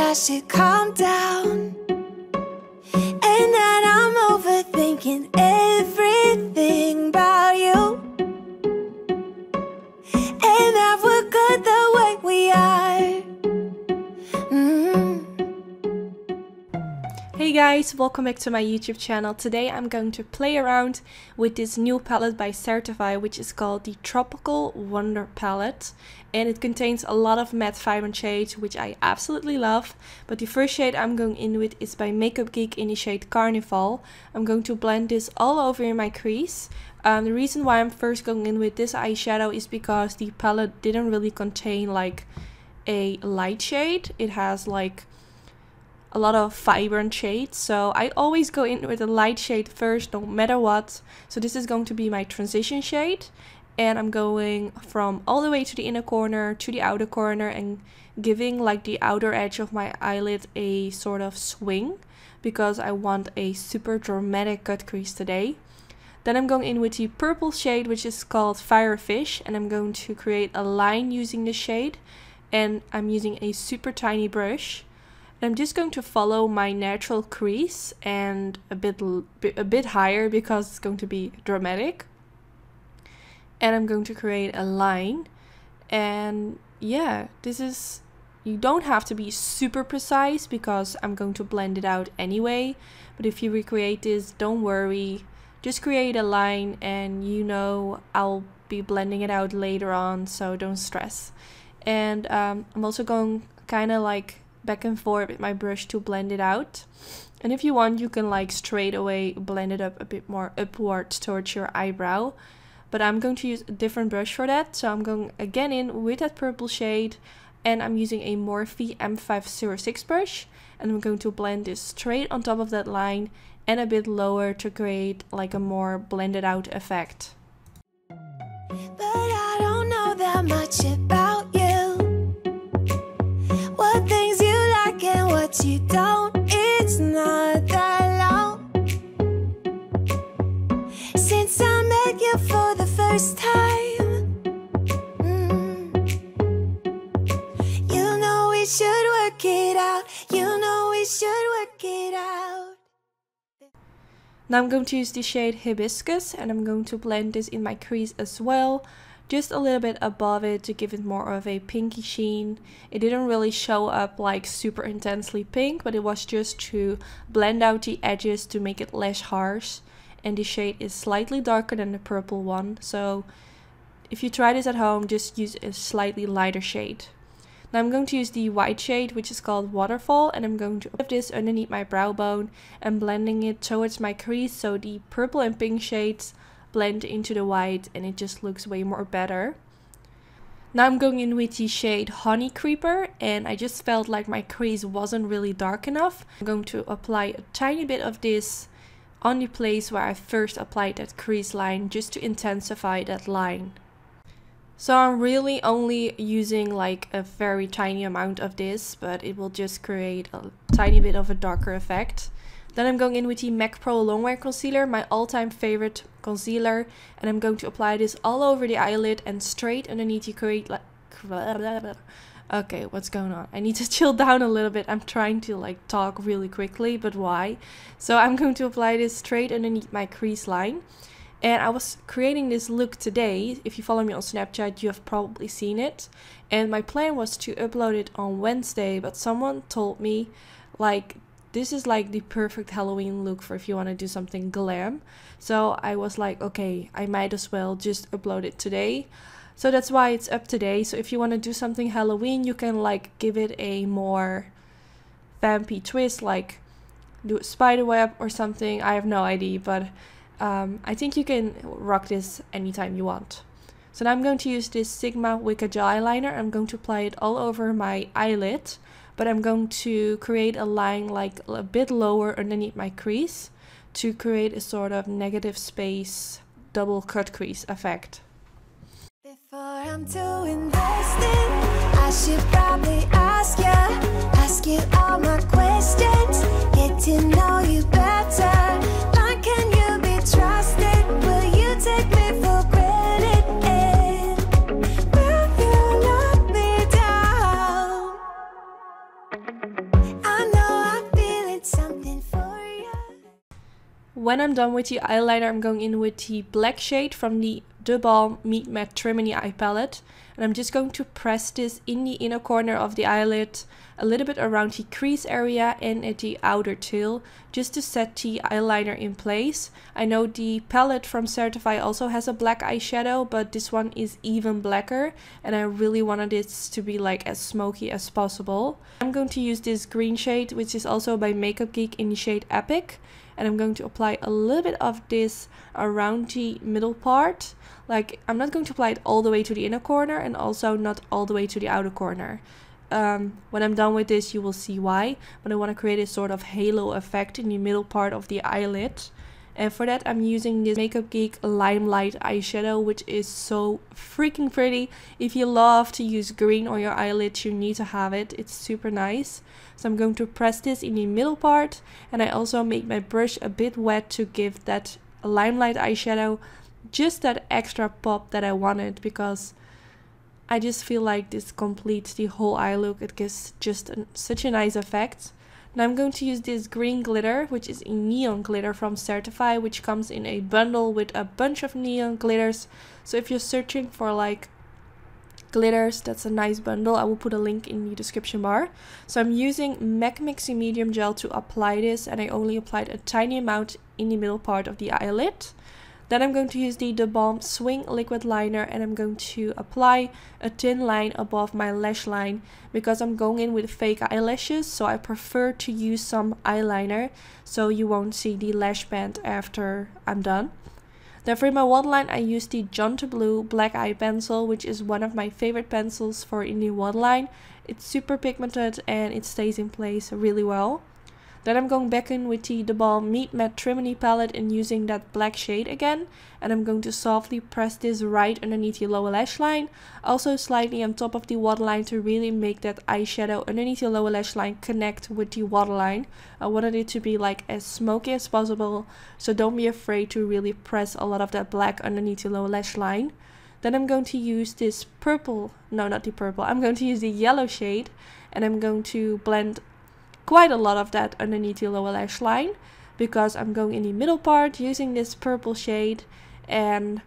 I should calm down, and that I'm overthinking everything about you, and that we're good the way we are. Hey guys, welcome back to my YouTube channel. Today I'm going to play around with this new palette by Certify, which is called the Tropical Wonder Palette, and it contains a lot of matte vibrant shades, which I absolutely love. But the first shade I'm going in with is by Makeup Geek in the shade Carnival. I'm going to blend this all over in my crease. The reason why I'm first going in with this eyeshadow is because the palette didn't really contain like a light shade. It has like a lot of vibrant shades, so I always go in with a light shade first, no matter what. So this is going to be my transition shade, and I'm going from all the way to the inner corner to the outer corner and giving like the outer edge of my eyelid a sort of swing, because I want a super dramatic cut crease today. Then I'm going in with the purple shade, which is called Firefish, and I'm going to create a line using this shade, and I'm using a super tiny brush. I'm just going to follow my natural crease and a bit higher because it's going to be dramatic. And I'm going to create a line. And yeah, this is, you don't have to be super precise because I'm going to blend it out anyway. But if you recreate this, don't worry. Just create a line and you know I'll be blending it out later on, so don't stress. And I'm also going kind of like back and forth with my brush to blend it out. And if you want, you can like straight away blend it up a bit more upwards towards your eyebrow, but I'm going to use a different brush for that. So I'm going again in with that purple shade, and I'm using a Morphe M506 brush, and I'm going to blend this straight on top of that line and a bit lower to create like a more blended out effect. But I don't know that much about you, what things you like and what you don't. It's not that long since I met you for the first time. You know we should work it out. You know we should work it out. Now I'm going to use the shade Hibiscus, and I'm going to blend this in my crease as well, just a little bit above it to give it more of a pinky sheen. It didn't really show up like super intensely pink, but it was just to blend out the edges to make it less harsh. And the shade is slightly darker than the purple one, so if you try this at home, just use a slightly lighter shade. Now I'm going to use the white shade, which is called Waterfall, and I'm going to put this underneath my brow bone and blending it towards my crease, so the purple and pink shades blend into the white and it just looks way more better. Now I'm going in with the shade Honey Creeper, and I just felt like my crease wasn't really dark enough. I'm going to apply a tiny bit of this on the place where I first applied that crease line, just to intensify that line. So I'm really only using like a very tiny amount of this, but it will just create a tiny bit of a darker effect. Then I'm going in with the MAC Pro Longwear Concealer, my all-time favorite concealer, and I'm going to apply this all over the eyelid and straight underneath to create like... Okay, what's going on? I need to chill down a little bit. I'm trying to like talk really quickly, but why? So I'm going to apply this straight underneath my crease line. And I was creating this look today. If you follow me on Snapchat, you have probably seen it. And my plan was to upload it on Wednesday, but someone told me like, this is like the perfect Halloween look for if you want to do something glam. So I was like, okay, I might as well just upload it today. So that's why it's up today. So if you want to do something Halloween, you can like give it a more vampy twist, like do a spider web or something. I have no idea, but I think you can rock this anytime you want. So now I'm going to use this Sigma Wicked Gel Eyeliner. I'm going to apply it all over my eyelid, but I'm going to create a line like a bit lower underneath my crease to create a sort of negative space double cut crease effect. Before I'm too invested, I should probably ask you all my questions, get to know you better. Like, can you be trusted? Will you take me for granted? Will you let me down? when I'm done with the eyeliner, I'm going in with the black shade from the theBalm Meet Matte Trimini Eye Palette. And I'm just going to press this in the inner corner of the eyelid, a little bit around the crease area and at the outer tail, just to set the eyeliner in place. I know the palette from Certify also has a black eyeshadow, but this one is even blacker, and I really wanted it to be like as smoky as possible. I'm going to use this green shade, which is also by Makeup Geek in the shade Epic. And I'm going to apply a little bit of this around the middle part. Like, I'm not going to apply it all the way to the inner corner and also not all the way to the outer corner. When I'm done with this, you will see why. But I want to create a sort of halo effect in the middle part of the eyelid. And for that, I'm using this Makeup Geek Limelight eyeshadow, which is so freaking pretty. If you love to use green on your eyelids, you need to have it. It's super nice. So I'm going to press this in the middle part. And I also make my brush a bit wet to give that Limelight eyeshadow just that extra pop that I wanted, because I just feel like this completes the whole eye look. It gives just such a nice effect. Now I'm going to use this green glitter, which is a neon glitter from Certify, which comes in a bundle with a bunch of neon glitters. So if you're searching for like glitters, that's a nice bundle. I will put a link in the description bar. So I'm using MAC Mixing Medium Gel to apply this, and I only applied a tiny amount in the middle part of the eyelid. Then I'm going to use the theBalm Swing Liquid Liner, and I'm going to apply a thin line above my lash line because I'm going in with fake eyelashes, so I prefer to use some eyeliner so you won't see the lash band after I'm done. Then for my waterline, I use the Jonte Blue Black Eye Pencil, which is one of my favorite pencils for in the waterline. It's super pigmented and it stays in place really well. Then I'm going back in with the theBalm Meet Matte Trimini palette and using that black shade again. And I'm going to softly press this right underneath the lower lash line. Also slightly on top of the waterline to really make that eyeshadow underneath the lower lash line connect with the waterline. I wanted it to be like as smoky as possible. So don't be afraid to really press a lot of that black underneath the lower lash line. Then I'm going to use this purple, no not the purple, I'm going to use the yellow shade. And I'm going to blend quite a lot of that underneath the lower lash line because I'm going in the middle part using this purple shade, and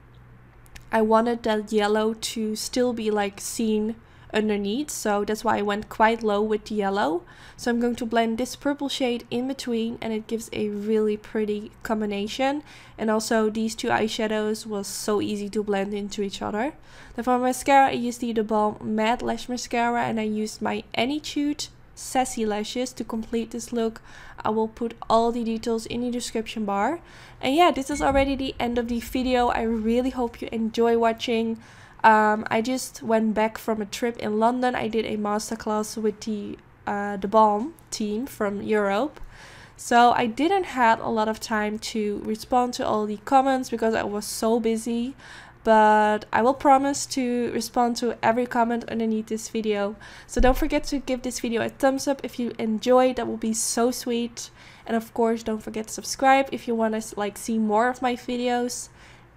I wanted that yellow to still be like seen underneath, so that's why I went quite low with the yellow. So I'm going to blend this purple shade in between, and it gives a really pretty combination. And also these two eyeshadows was so easy to blend into each other. Then for mascara, I used the theBalm Matte Lash Mascara, and I used my Anytude Sassy lashes to complete this look. I will put all the details in the description bar. And yeah, this is already the end of the video. I really hope you enjoy watching. I just went back from a trip in London. I did a masterclass with the theBalm team from Europe. So I didn't have a lot of time to respond to all the comments because I was so busy. But I will promise to respond to every comment underneath this video. So don't forget to give this video a thumbs up if you enjoyed. That will be so sweet. And of course, don't forget to subscribe if you want to like see more of my videos.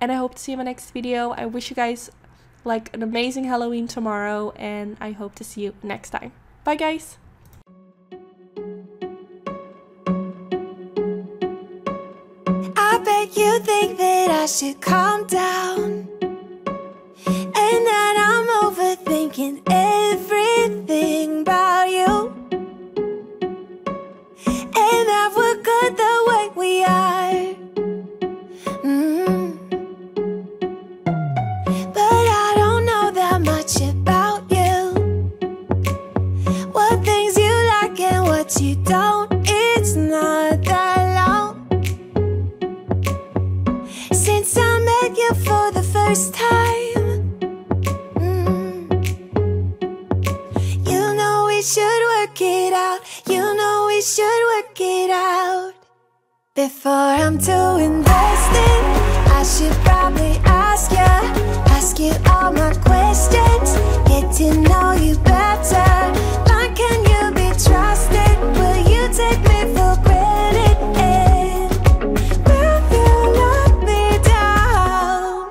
And I hope to see you in my next video. I wish you guys like an amazing Halloween tomorrow, and I hope to see you next time. Bye guys! I bet you think that I should calm down, and that I'm overthinking everything about you, and that we're good the way we are. But I don't know that much about you, what things you like and what you don't. It's not that long since I met you for the first time. You know we should work it out. You know we should work it out. Before I'm too invested, I should probably ask you all my questions, get to know you better. Like, can you be trusted? Will you take me for granted? And will you let me down?